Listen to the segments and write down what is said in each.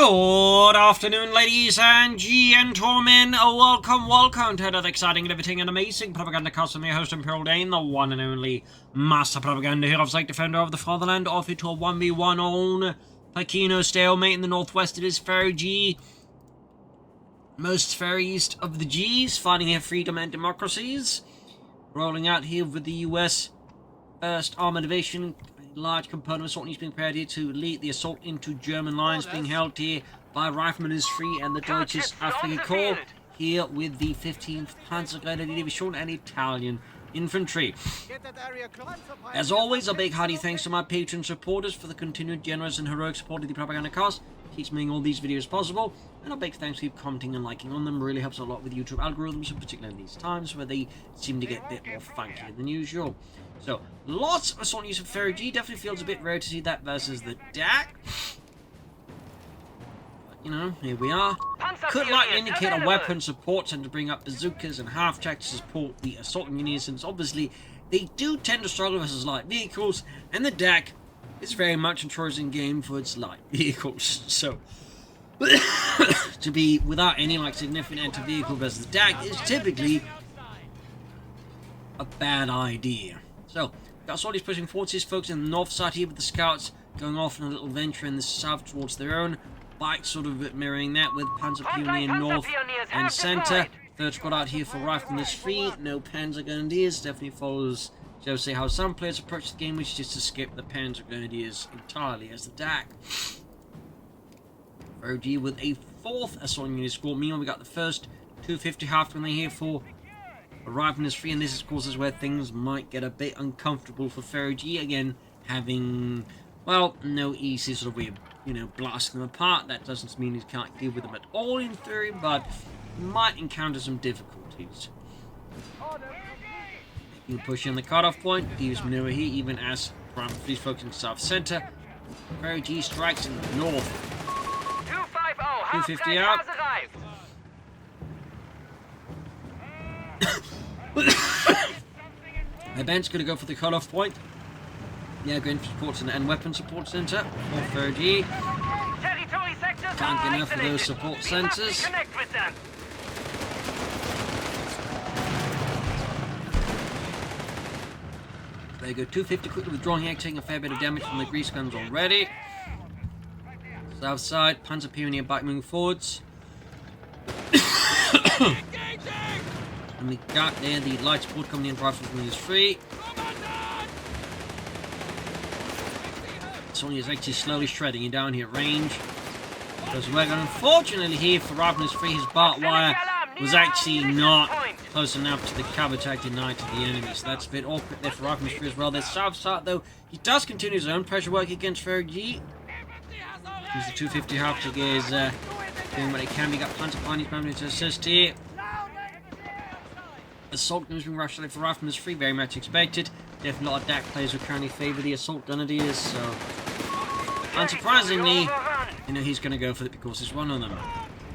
Good afternoon, ladies and gentlemen. Welcome to another exciting, riveting, and amazing Propagandacast. I'm your host, Imperial Dane, the one and only Master Propaganda Hero of Defender of the Fatherland. Off into a 1v1 on Pachino Stalemate in the northwest. It is FeriG, most very east of the G's, fighting here freedom and democracies. Rolling out here with the US 1st Armoured Division. Large component of assault needs being prepared here to lead the assault into German lines, being held here by Riflemenisfree and the Deutsches FeriG here with the 15th Panzergrenadier Division and Italian Infantry. As always, a big hearty thanks to my patron supporters for the continued generous and heroic support of the Propagandacast. Keeps making all these videos possible, and a big thanks for keep commenting and liking on them. Really helps a lot with YouTube algorithms, particularly in these times where they seem to get a bit more funkier than usual. So, lots of assault use of FeriG. Definitely feels a bit rare to see that versus the DAK. But, you know, here we are. Could likely indicate a weapon support center to bring up bazookas and half-track to support the assault engineers, since obviously they do tend to struggle versus light vehicles, and the DAK is very much a chosen game for its light vehicles. So, to be without any like significant anti-vehicle versus the DAK is typically a bad idea. So, got Saudis pushing forward his folks in the north side here with the scouts going off on a little venture in the south towards their own. Bikes sort of mirroring that with Panzer Pioneer north and centre. Third squad out here for Riflemenisfree. No Panzer Grenadiers. Definitely follows, shall we say, how some players approach the game, which is to skip the Panzer Grenadiers entirely as the DAK. FeriG with a 4th assault unit squad. Meanwhile, we got the first 250 half when they here for Riflemenisfree, and this of course is where things might get a bit uncomfortable for FeriG, again having, well, no easy sort of way of, you know, blasting them apart. That doesn't mean you can't deal with them at all in theory, but you might encounter some difficulties. You push in the cutoff point, use maneuver here even as Riflemenisfree focusing south center. FeriG strikes in the north. 250 out. My band's going to go for the cutoff point. Yeah, going for support and weapon support center for FeriG. Can't get enough of those support centers. There you go, 250 quickly withdrawing here, taking a fair bit of damage from the grease guns already. South side, Panzer Pioneer bike moving forwards. And we got there the light support coming in, Riflemenisfree. Sonya is actually slowly shredding it down here at range. Because unfortunately here for Riflemenisfree, his barbed wire was actually not close enough to the cover to actually deny to the enemy. So that's a bit awkward there for Riflemenisfree as well. Their south side though, he does continue his own pressure work against FeriG. He's the 250 half to is doing what he can. We got Panzer Pioneers managing to assist here. Assault gunners being rushed for Riflemenisfree, very much expected. Definitely a lot of DAK players who currently favour the assault grenadiers, so unsurprisingly, you know, he's going to go for it because he's one of them.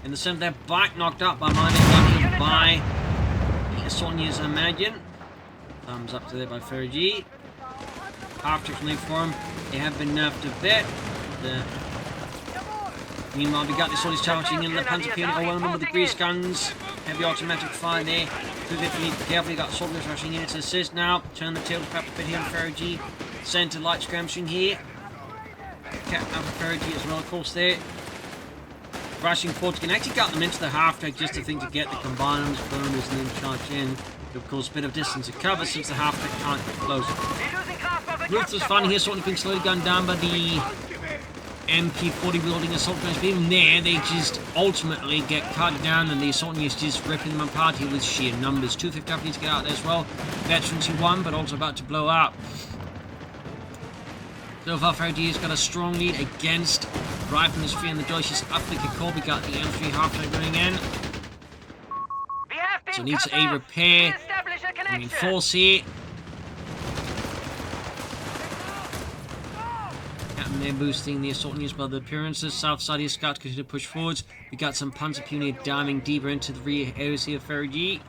In the centre, their bike knocked up by mine, gun here by the assault engineers, I imagine. Thumbs up to there by FeriG. Half trick from for him. They have been nerfed a bit. Meanwhile, we got the soldiers challenging in the Panzer Pioneer overwhelming with the grease guns. Heavy automatic fire there. 250 carefully got soldiers rushing in to assist now. Turn the tail to perhaps a bit here on FeriG. Centre light skirmishing here. Cap out for FeriG as well, of course, there. Rushing forward. Can actually get them into the half track just to think to get the combined bonus and then charge in. Of course, a bit of distance to cover since the half track can't get closer. Ruthless fighting here, sort of being slowly gunned down by the MP40 wielding assault gunners, but even there, they just ultimately get cut down, and the assault engineers just ripping them apart here with sheer numbers. 250 up needs to get out there as well. Veterans who won, but also about to blow up. So far, FeriG has got a strong lead against Riflemenisfree and the Deutsches FeriG. We got the M3 half-track going in. So needs a repair. Reinforce here. And they're boosting the assault units by the appearances. South side here, scouts continue to push forwards. We got some Panzer Pioneer diving deeper into the rear areas here of FeriG.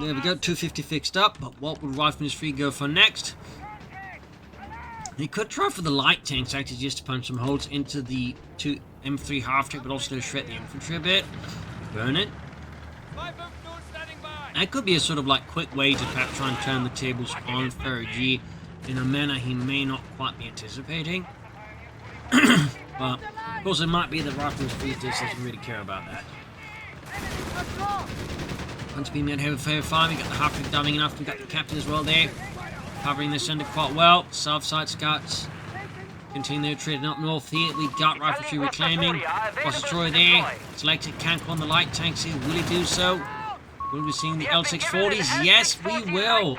There we go, 250 fixed up, but what will Riflemenisfree go for next? He could try for the light tanks actually just to punch some holes into the 2 M3 half-tank, but also to shred the infantry a bit. Burn it. That could be a sort of like quick way to perhaps try and turn the tables on FeriG in a manner he may not quite be anticipating. But of course it might be that Riflemenisfree doesn't really care about that. Once being made here with Fair 5, you got the half-tank diving enough, you got the captain as well there. Covering the centre quite well. South side scouts continue trading up north here. We got Riflemenisfree reclaiming. CoH3 there. Selected can't on the light tanks here. Will he do so? Will we see the L640s? Yes, we will.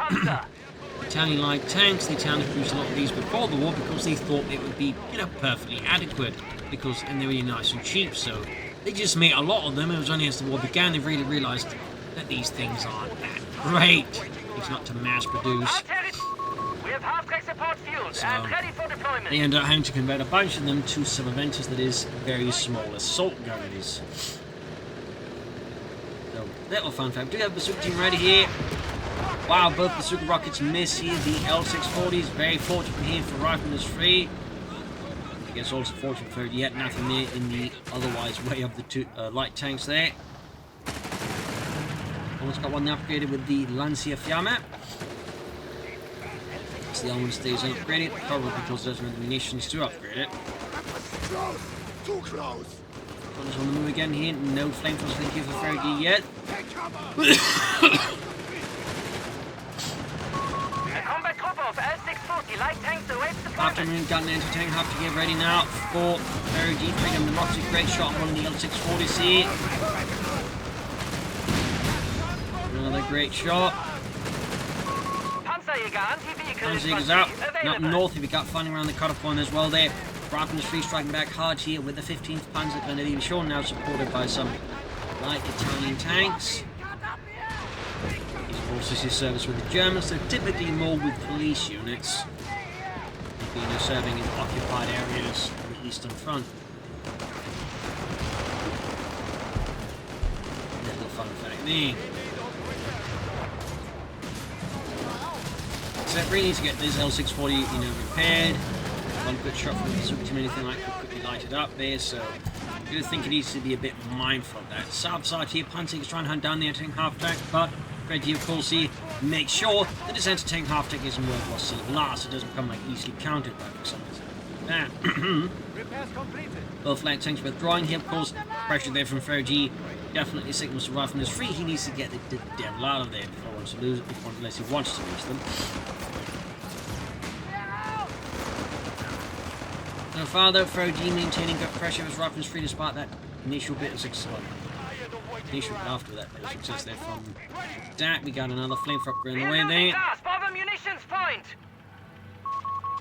Italian light tanks. The Italians produced a lot of these before the war because they thought it would be, you know, perfectly adequate. And they were really nice and cheap. So they just made a lot of them. It was only as the war began they really realised that these things aren't that great. It's not to mass produce. So they end up having to convert a bunch of them to Subventus that is very small assault guns. So, little fun fact. We do have the Bazooka team ready here. Wow, both Bazooka rockets miss here. The L640s, very fortunate here for Riflemenisfree. I guess also fortunate for yet nothing there in the otherwise way of the 2 light tanks there. Almost got one upgraded with the Lancia Fiamma. The other one stays unupgraded, probably because there's no munitions to upgrade it. Too close. One's on the move again here. No flamethrowers thank you for FeriG yet. Afternoon gun anti-tank have to get ready now for FeriG. Freedom the rockets, a great shot on one of the L640s here. Another great shot. Panzer's out. Up north, we got finding around the cutoff point as well there. Riflemenisfree striking back hard here with the 15th Panzer Grenadier Division, now supported by some light Italian tanks. These forces his service with the Germans, so typically more with police units. You know, serving in occupied areas on the Eastern Front. Little fun fact there. So it really needs to get this L640, you know, repaired. One good shot from the Bazooka team, anything like that quickly light it up there, so I do think it needs to be a bit mindful of that. South side here, Panzer is trying to hunt down the anti-tank half-tank, but FeriG, of course, he makes sure that his anti-tank half-tank isn't worth what's seen last. It doesn't come like easily countered by some reason. That. Both light tanks withdrawing here, of course. Pressure there from FeriG definitely signals to Riflemenisfree. He needs to get the devil out of there before he wants to lose it, unless he wants to lose them. So far though, FeriG maintaining good pressure as Riflemenisfree despite that initial bit of success. Initial bit after that bit of success there from DAK. We got another flamethrower upgrade on the way there. Munitions point.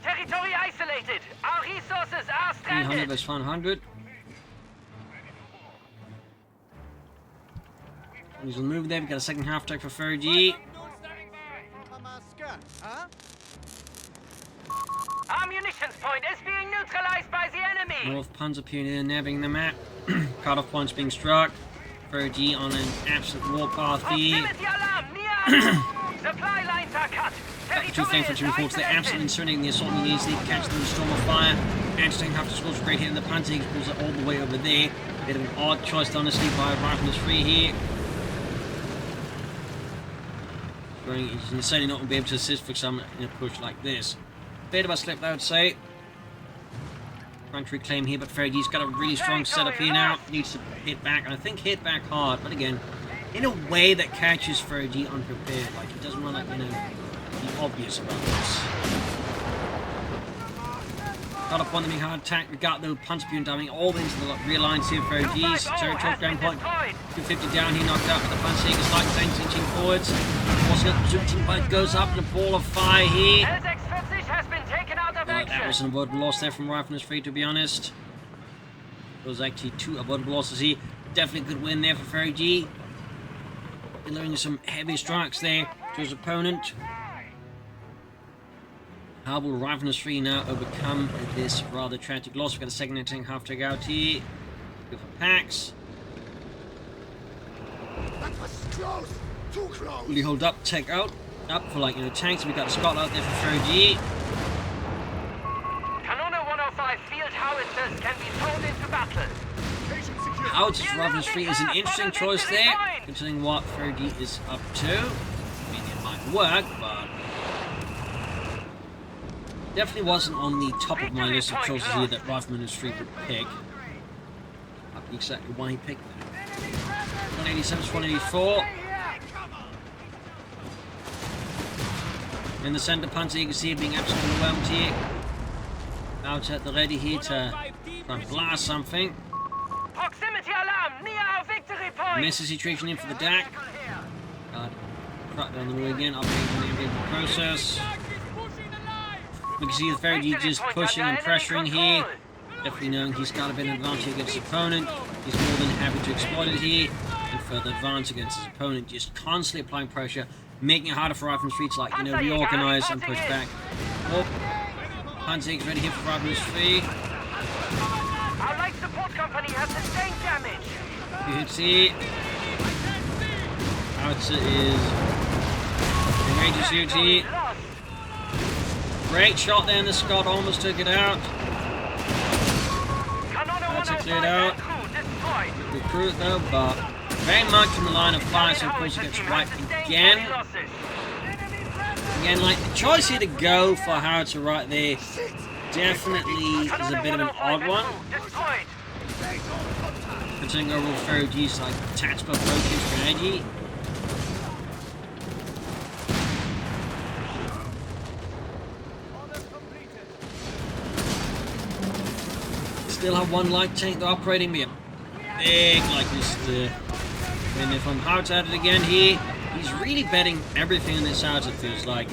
Territory isolated. Our resources are 300 versus 100. He's on the move there. We got a second half tank for FeriG. Our munitions point is being neutralized by the enemy. North Panzer Pioneer nabbing the map. Cut-off points being struck. FeriG on an absolute warpath here. Supply lines are cut. Got the 2 infantry reports. They're absolutely inserting the assault units. They catch them in the storm of fire. Anti-tank half scores a great hit in the Panzer. He pulls it all the way over there. Bit of an odd choice, honestly, by Riflemenisfree here. He's certainly not going to be able to assist for some in a push like this. Bit of a slip, I would say. Trying to reclaim here, but FeriG's got a really strong setup here now. Needs to hit back, and I think hit back hard, but again, in a way that catches FeriG unprepared. Like, he doesn't want to, like, you know, be obvious about this. Got up on the hard attack. We got the punch being diving all into the rear lines here. FeriG's territorial ground point. 250 down here, knocked out with the punch. Seekers light tanks inching forwards. Forcing up the Bazooka team fight goes up in a ball of fire here. That was an avoidable loss there from Riflemenisfree, to be honest. Those actually 2 avoidable losses here. Definitely good win there for FeriG. Delivering some heavy strikes there to his opponent. How will Riflemenisfree now overcome this rather tragic loss? We've got a second anti-tank half take out here. Go for packs. That was close. Too close. Will he hold up, take out? Up for, like, you know, tanks. We've got a spot out there for FeriG. skirmishes can be thrown into battle. Howitzers Riflemenisfree is an interesting choice there, considering what FeriG is up to. I mean, it might work, but definitely wasn't on the top of my list of choices here that Riflemenisfree would pick. Not exactly why he picked them. 187 to 184. In the centre, Panzer, you can see it being absolutely overwhelmed here. Out at the ready here to try and blast something. Proximity alarm near our victory point. Misses situation in for the DAK. Right down the wall again, updating the process. We can see the FeriG just pushing and pressuring here. Definitely knowing he's got a bit of advantage against his opponent. He's more than happy to exploit it here and further advance against his opponent. Just constantly applying pressure, making it harder for Riflemenisfree to, like, reorganize and push back. Oh, Panzer's ready here for Riflemenisfree. Our light support company has sustained damage. You can see Howitzer is engages duty. Great shot there in the Scott, almost took it out. That's it cleared out. Recruit though, but very much in the line of fire, so of course he gets wiped again. Again, like, the choice here to go for Howitzer right there definitely is a bit of an odd one. Considering overall FeriG's like tactical approach and strategy. Still have one light tank though operating, be a big likelihood to win if I'm Howitzer at it again here. He's really betting everything in this out, it feels like.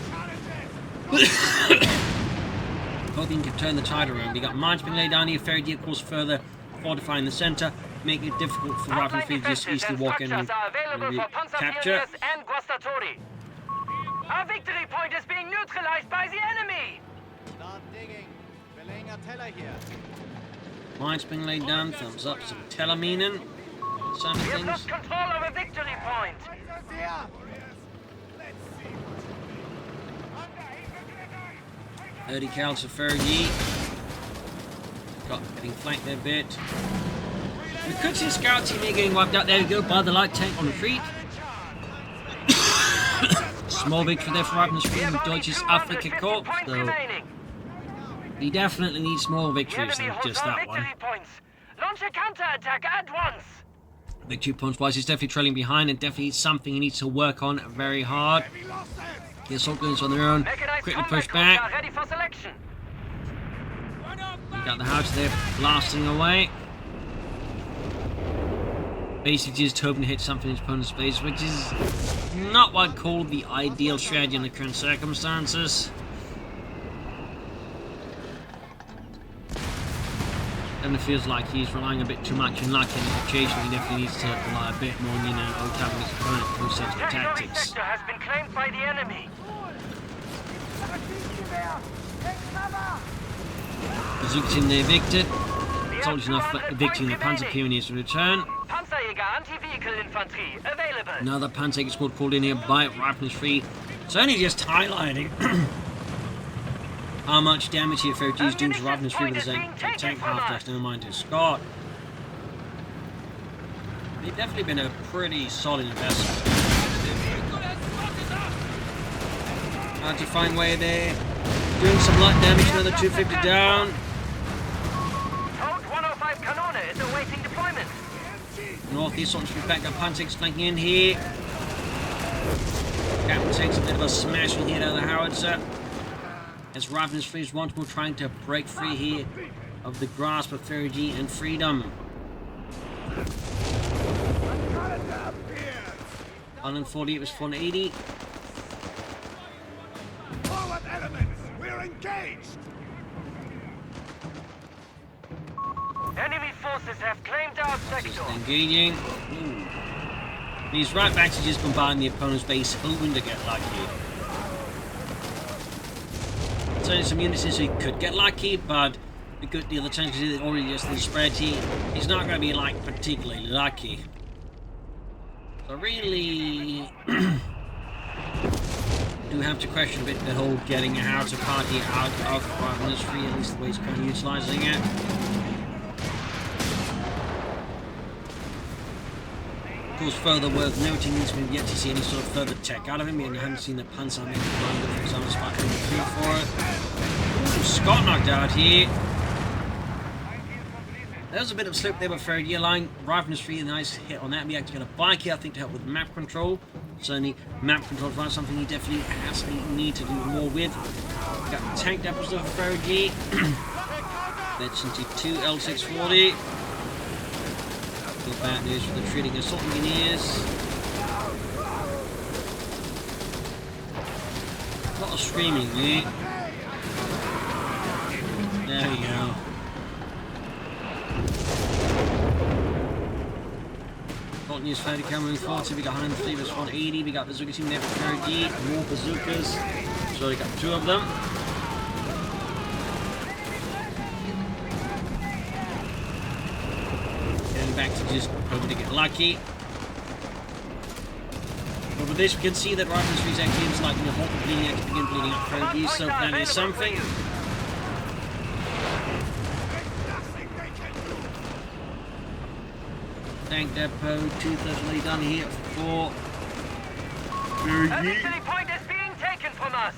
Hoping to turn the tide around. We got mines being laid down here, FeriG of course further fortifying the centre, making it difficult for Riflemenisfree to just easily walk in and capture. Our victory point is being neutralized by the enemy. Start digging. We're laying a teller here. Mines being laid down, thumbs up, some teleminen, some We have things. lost control of a victory point. 30 counts of FeriG. Got getting flanked there a bit. We could see scout team here getting wiped out. There we go, by the light tank on retreat. Small victory there for Riflemenisfree with Deutsches Afrika Korps, though. He definitely needs more victories than just that one. Launch a counter-attack at once. Victory points wise, he's definitely trailing behind and definitely something he needs to work on very hard. The assault guns on their own, quickly push back. Ready for selection. You got the house there blasting away. Basically just hoping to hit something in his opponent's base, which is not what I'd call the ideal strategy in the current circumstances. And it feels like he's relying a bit too much on luck in the situation. He definitely needs to rely a bit more on, outclapping his opponent through sensible tactics. Sector has been claimed by the enemy. As you can see, they evicted. Told you enough evicting the Panzer Pioneers to return. Panzerjäger anti-vehicle infantry available. Another Panzer squad called in here by Riflemenisfree. It's only just highlighting how much damage here FeriG is doing to Riflemenisfree with his tank half-dash, never mind his Scott. They've definitely been a pretty solid investment. Hard to find way there. Doing some light damage, another 250 down. Code 105 Kanone is awaiting deployment. Northeast wants to be back up. Panzer's flanking in here. Captain takes a bit of a smashing hit out of the howitzer. As Riflemenisfree is once more trying to break free here of the grasp of FeriG and freedom. 148 was 180. Forward elements, we're engaged. Enemy forces have claimed our sector. Just engaging. Ooh. He's right back to just bombarding the opponent's base, hoping to get lucky. Certainly some units so he could get lucky, but the other tanks already just the spread here. He's not going to be like particularly lucky. So really do have to question a bit the whole getting a howitzer party out of Riflemenisfree, at least the way he's currently utilising it. course, further worth noting is we've yet to see any sort of further tech out of him, and I haven't seen the Panzer make a run with, for example, Spark 3 for it. Ooh, Scott knocked out here. There was a bit of a slip there with FeriG line. Riflemenisfree, a nice hit on that. We actually got a bike here, I think, to help with map control. Certainly, map control is something he definitely absolutely need to do more with. Got tank depots there for FeriG. That's into 2 L640. Good bad news for the treating assault engineers. A lot of screaming there. There we go. Hot news, FeriG moving forward. So we got 103 versus 180. We got bazooka team there for FeriG. More bazookas. So we got 2 of them. Getting back to just hoping to get lucky. But with this, we can see that Riflemenisfree actually is like the halt bleeding to begin bleeding up FeriG. So that is something. Tank depot, 230 done here for A victory point is being taken from us.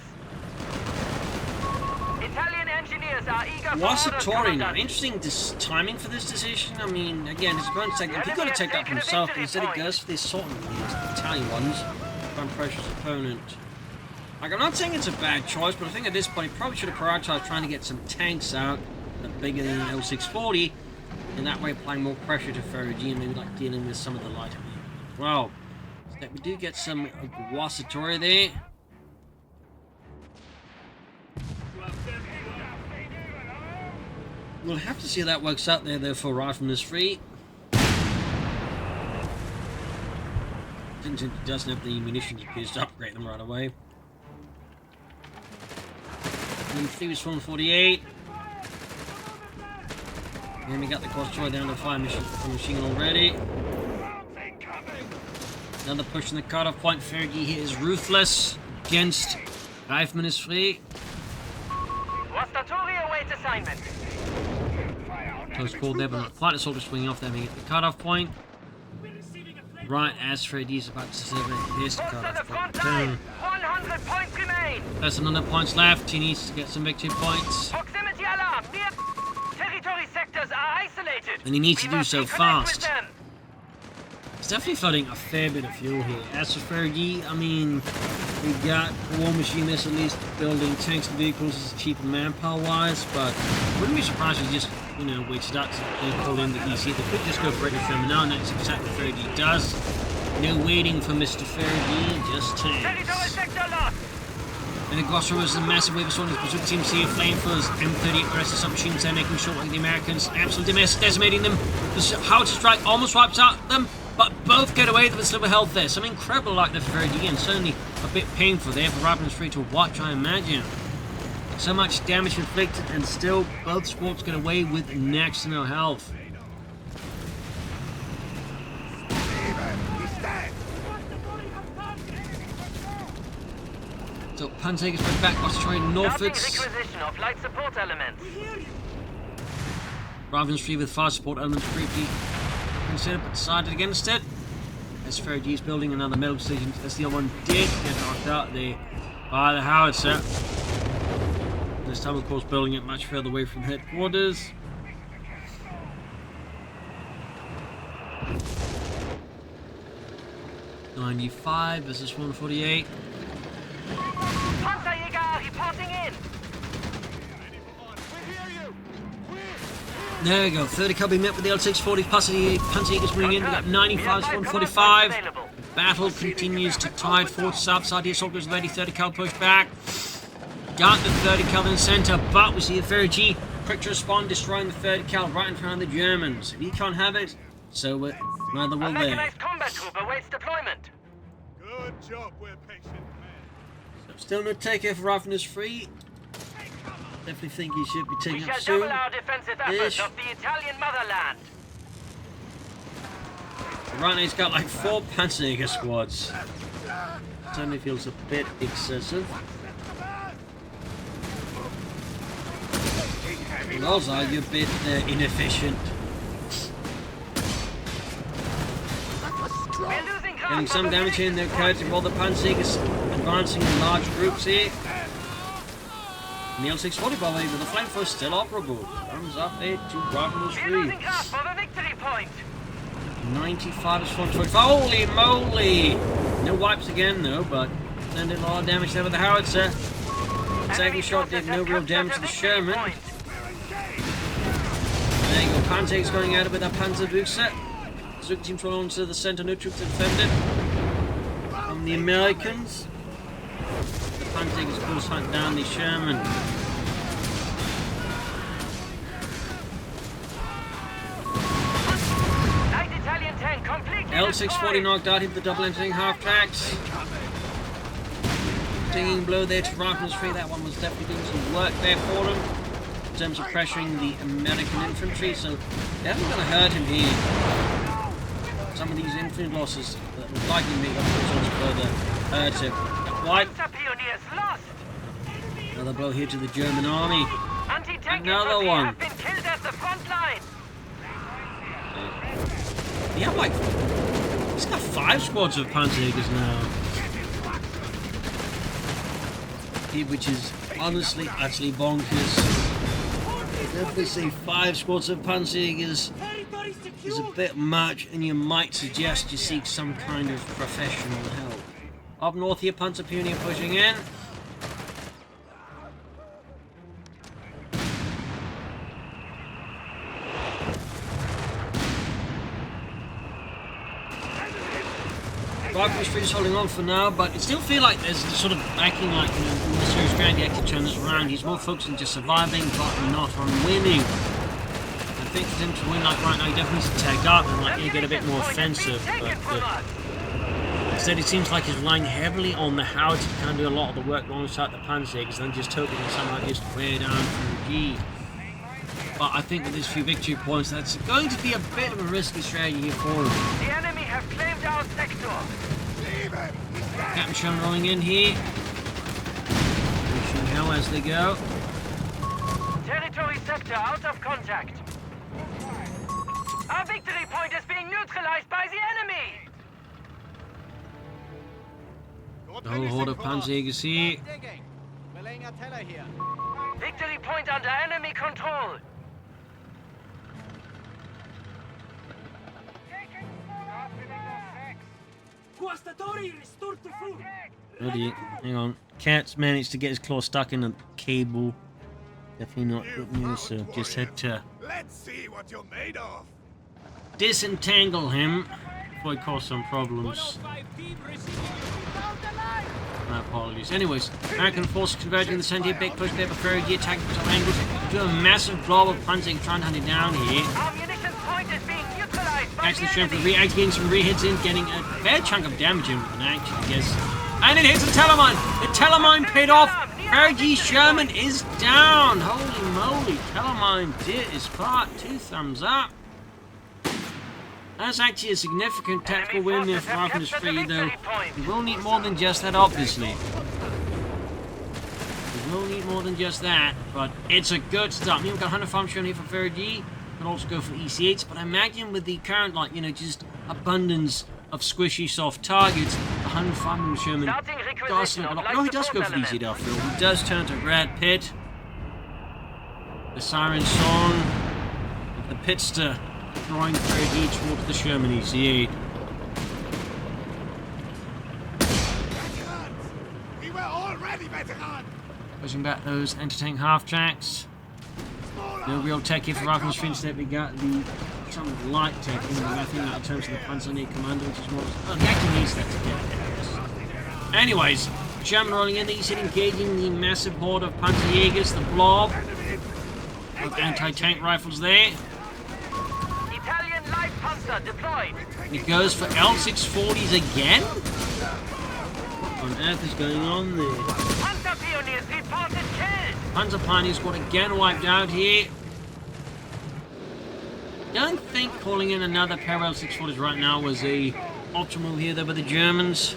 Italian engineers are eager for orders, Wassatori now. Commandant. Interesting timing for this decision. I mean, again, his opponent's taking. If he got to take that for himself, but instead he goes for this sort of Italian ones. Try and pressure his opponent. Like, I'm not saying it's a bad choice, but I think at this point he probably should have prioritized trying to get some tanks out that are bigger than an L640. And that way applying more pressure to FeriG and maybe like dealing with some of the lighter vehicles. Well, so we do get some Wassatori there. We'll have to see how that works out there though for Riflemenisfree. Since it doesn't have the munitions, it appears to upgrade them right away. And 3 was 148. And we got the cross-choy down to 5 machine gun already. Another push in the cutoff point. FeriG here is ruthless against Riflemenisfree. Wassatori awaits assignment. Close call there, but not quite a sort of swinging off there. We get the cutoff point. Right as FeriG is about to serve his Force to the cutoff front point. line. 100 points remain. There's another points left. He needs to get some victory points. Proximity alarm. Near territory sectors are isolated. And he needs to We do must so reconnect with fast. them. It's definitely flooding a fair bit of fuel here. As for FeriG, I mean, we got war machinists at least building tanks and vehicles as cheaper manpower-wise, but wouldn't be surprised if he just, you know, waited out to call in the DC. They could just go for it now, and that's exactly what FeriG does. No waiting for Mr. FeriG, just Territory tanks. sector lost. And the Grosser was a massive wave of swords. Bazooka team see flamethrowers, M38 arrested submachines there, making short work of the Americans, absolutely decimating them. The Howitzer strike almost wipes out them, but both get away with silver health there. Some incredible like the FeriG, and certainly a bit painful there for Riflemenisfree to watch, I imagine. So much damage inflicted, and still both squads get away with next to no health. So Panzer gets back, Australian Starting Norfolks. requisition of light support elements. Riflemenisfree with fire support elements briefly considered but decided against it. As FeriG is building another metal station, as the other one did get knocked out there by the howitzer. This time, of course, building it much further away from headquarters. .95 versus 148. Panzerjäger reporting in. There we go. 30 cal being met with the L640. Panzerjägers bring in. We got 95 to 145. The battle continues to tide forward to south side. The assault goes ready. 30 cal push back. Got the 30 cal in the center, but we see the FeriG quick to respond, destroying the 30 cal right in front of the Germans. If he can't have it, so neither A will they. mechanized combat troop awaits deployment. Good job, we're patient men. So still no takeover for Riflemenisfree. Definitely think he should be We taken shall up soon. double our defensive efforts Ish. of the Italian motherland. Right now he's got like 4 Panzerjäger squads. Certainly feels a bit excessive. I'd also argue a bit inefficient. We're Getting some damage in there, courtesy of all the Panzergers advancing in large groups here. And the L640, by the way, with the flank force still operable. Thumbs up there to We're losing Riflemenisfree. half for the victory point. 95 is 125. Holy moly! No wipes again though, but landed a lot of damage there with the howitzer. Second shot did no real damage to the Sherman. There you go, Panzer's going at it with that Panzerbüchse. Zug teams roll onto the center, no troops to defend it. From the Americans. The Panzer's of course hunt down the Sherman. Light Italian tank completely L640 knocked out, hit the double entering half tracks. Stinging blow there to Riflemenisfree. That one was definitely doing some work there for him in terms of pressuring the American infantry, so definitely going to hurt him here. Some of these infantry losses that would likely make up for his further hurt him. Wipe. Pioneers lost. Another blow here to the German army. Anti-tank Another infantry one. have been killed at the front line. Yeah, like he's got 5 squads of Panzergers now. Which is honestly actually bonkers. I definitely say 5 squads of Panzergers is a bit much, and you might suggest you seek some kind of professional help. Up north here, Panzer Pioneer pushing in. Riflemenisfree is holding on for now, but it still feels like there's sort of acting like, you know, more serious strategy actually turn this around. He's more focused on just surviving, but not on winning. I think for him to win like right now, he definitely needs to tag up and like get a bit more offensive. But instead, it seems like he's relying heavily on the howitzer to kind of do a lot of the work alongside the Panzergers, and then just hoping that somehow just wear down FeriG. But I think with these few victory points, that's going to be a bit of a risky strategy here for him. The enemy have claimed our sector. Captain Sherman rolling in here. Pushing hell as they go. Territory sector out of contact. Our victory point is being neutralized by the enemy. The whole horde of Panzergers here. Digging. We're laying artillery here. Victory point under enemy control. Bloody, hang on. Cat's managed to get his claw stuck in a cable. Definitely not good news, so just had to Let's see what you're made of. disentangle him before he caused some problems. My apologies. Anyways, American forces converging in the center here, big push there, but FeriG attacking from some angles. Do a massive blob of Panzer trying to hunt it down here. Our munitions point is being neutralized by Actually, the Sherman enemy. reactivating some re-hits in, getting a fair chunk of damage in with an action, I guess. And it hits the Telemine! The Telemine paid off! FeriG Sherman is down! Holy moly, Telemine did his part. 2 thumbs up. That's actually a significant tactical win there for Riflemenisfree, though. We will need more than just that, obviously. We will need more than just that, but it's a good start. We've got 100 farm shown here for FeriG. Can also go for EC8s, but I imagine with the current, like, you know, just abundance of squishy soft targets, the 100 farm Sherman does look a lot. No, he does go for the EC8 after all. He does turn to Brad Pitt. The siren song of the pitster drawing FeriG towards the Sherman EC8. We were already veterans. Pushing back those anti-tank half-tracks. No real tech here for Riflemenisfree. Instead, we got some light tech in I think in terms of the Panzer Commander, which is more... Oh, he actually needs that to get there. Anyways, Sherman rolling in. He's engaging the massive horde of Panzerjägers, the blob of anti-tank rifles there. Italian light panzer deployed. He goes for L640s again? What on earth is going on there? Panzer pioneers reported killed. Panzer Pioneers got again wiped out here. Don't think calling in another pair of L640s right now was a optimal here though by the Germans.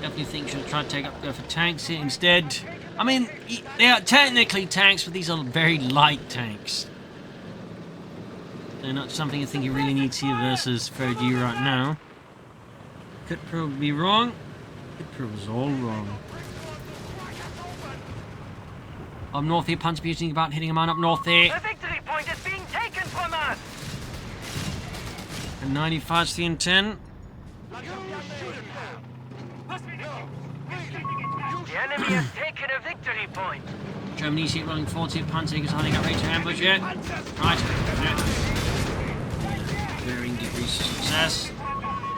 Definitely think should have tried to go for tanks here instead. I mean, they are technically tanks, but these are very light tanks. They're not something I think you really need to see versus FeriG right now. Could prove to be wrong. Could prove us all wrong. Up north here, Punch thinking about hitting a man up north there. The victory point is being taken from us! And 95's the intent. The enemy has taken a victory point. Germany's here running forward here. Panzer's hiding up ready to ambush yet. Right. Varying degrees of success.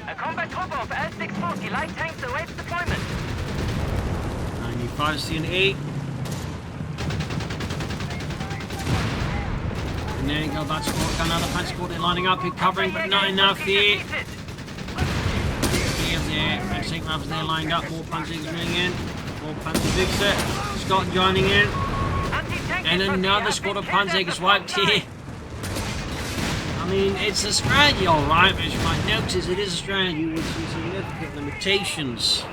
A combat troop of L640 light tanks awaits deployment. 95's the 8. And there you go, that's got another punch squad lining up here, covering, but not enough here. Here, there, Mexican Ravens there lined up, more punches coming in, more Panzer Victor, Scott joining in, and another squad of Panzers wiped here. I mean, it's a strategy, alright, but as you might notice, it is a strategy with some significant limitations.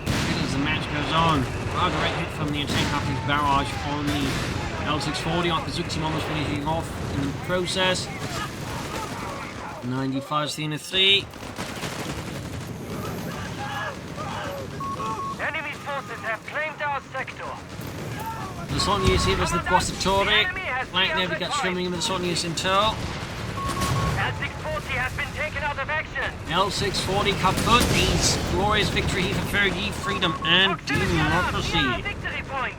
As the match goes on, a direct hit from the insane company's barrage on the L640 on Kazuki almost finishing off in the process. 95's the inner 3. Enemy forces have claimed our sector. The Sonius here was the Quasitore. Right there we got swimming with the Sonius in tow. L640 has been taken out of action. L640 kaput. These glorious victory here for FeriG, freedom and democracy. Victory point.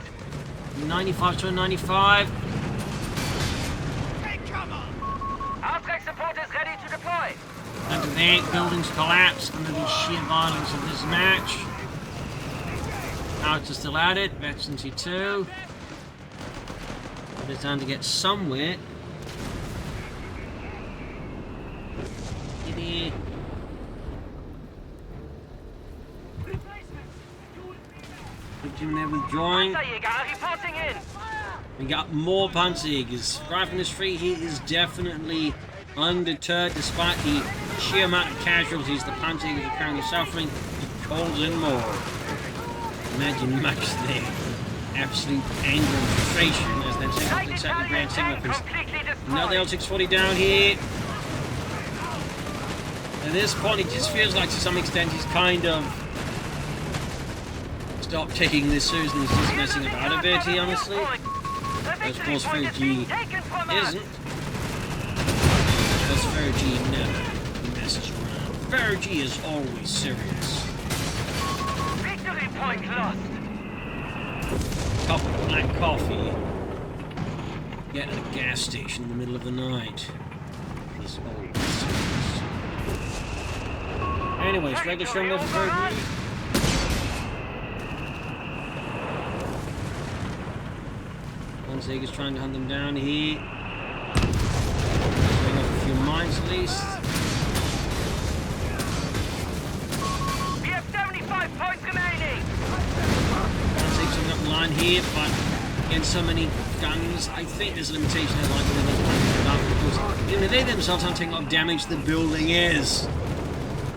95 to 95. Our track support is ready to deploy. Under there, buildings collapse under the sheer violence of this match. Arts are still at it. Veterans C2. But it's time to get somewhere. Giddy. Team there withdrawing. Panzerjäger reporting in. We got more Panzerjägers. Riflemenisfree, he is definitely undeterred despite the sheer amount of casualties the Panzerjägers are currently suffering. He calls in more. Imagine much there. Absolute anger and frustration as they're taking up the second Grand Sigma weapons. Another L640 down here. At this point, it just feels like to some extent he's kind of stopped taking this seriously. He's just messing about a bit here, honestly. But of course, FeriG isn't. Because FeriG never messes around. FeriG is always serious. Victory point lost. Cup of black coffee. Get at a gas station in the middle of the night. He's always serious. Anyways, regular show for FeriG. Panzerjäger's trying to hunt them down here. Bring up a few mines at least. We have 75 points remaining. Panzerjäger's up the line here, but against so many guns, I think there's a limitation in like whether those guns are up because even they themselves aren't taking a lot of damage, the building is.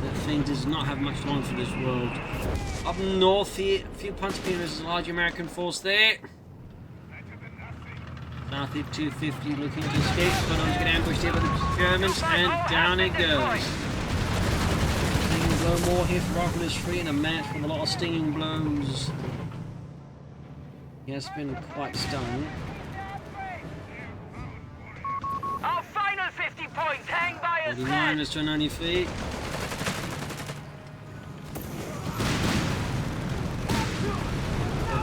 That thing does not have much long for this world. Up north here, a few Panzerjägers, there's a large American force there. South of 250 looking to escape, but I'm getting ambushed here by the Germans, and down it goes. Stinging blow more here for Riflemenisfree in a match with a lot of stinging blows. He has been quite stunned. Our final 50 points hang by a 49 thread. is to 90 feet.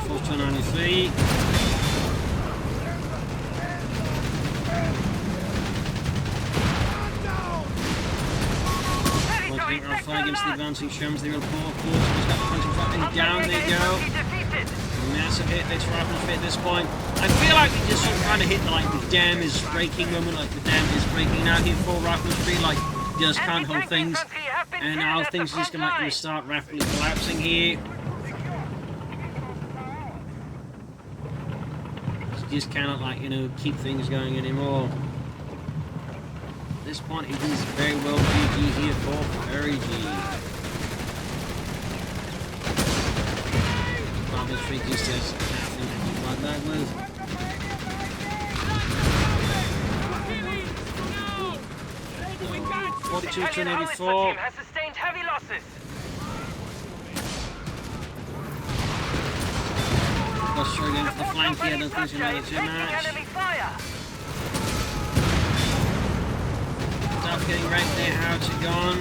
Force to 90 feet. I'll fight against the advancing Shermans. They will pull force. He's got the punching front and down they go. Massive hit. That's Riflemenisfree at this point. I feel like we just sort of kind of hit like the dam is breaking moment, like the dam is breaking out here for Riflemenisfree, like just can't hold things, and now things are just gonna start rapidly collapsing here. Just cannot keep things going anymore. At this point, it is very well GG here for FeriG. Riflemenisfree just says nothing to keep like that with. The 42 to Italian 84. has sustained heavy losses. Just struggling for the flank here, don't think it's Structure going is to taking matter too much. enemy fire. Stuff getting wrecked there, how it's gone.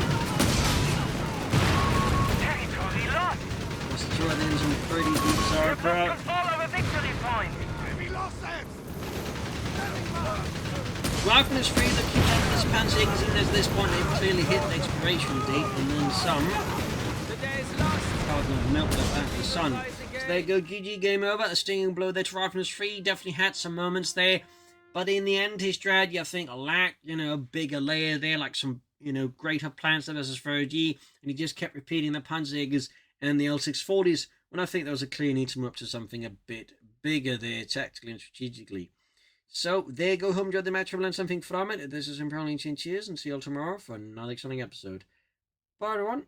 Territory lost. Let's throw it in some pretty deep You've sauerkraut. lost control over victory point. Heavy losses! Riflemenisfree that keeps up this Panzers, and at this point they've clearly hit the expiration date, and then some. The day is lost. Cardinal melted up after the sun. So there you go, GG, game over. A stinging blow there to Riflemenisfree. Definitely had some moments there, but in the end, his strategy, I think, lacked, a bigger layer there, like some, greater plans versus FeriG, and he just kept repeating the Panzers and the L640s, when I think there was a clear need to move up to something a bit bigger there, tactically and strategically. So, there you go, home, enjoyed the match, I've learned something from it. This is Imperial Ancient. Cheers, and see you all tomorrow for another exciting episode. Bye, everyone.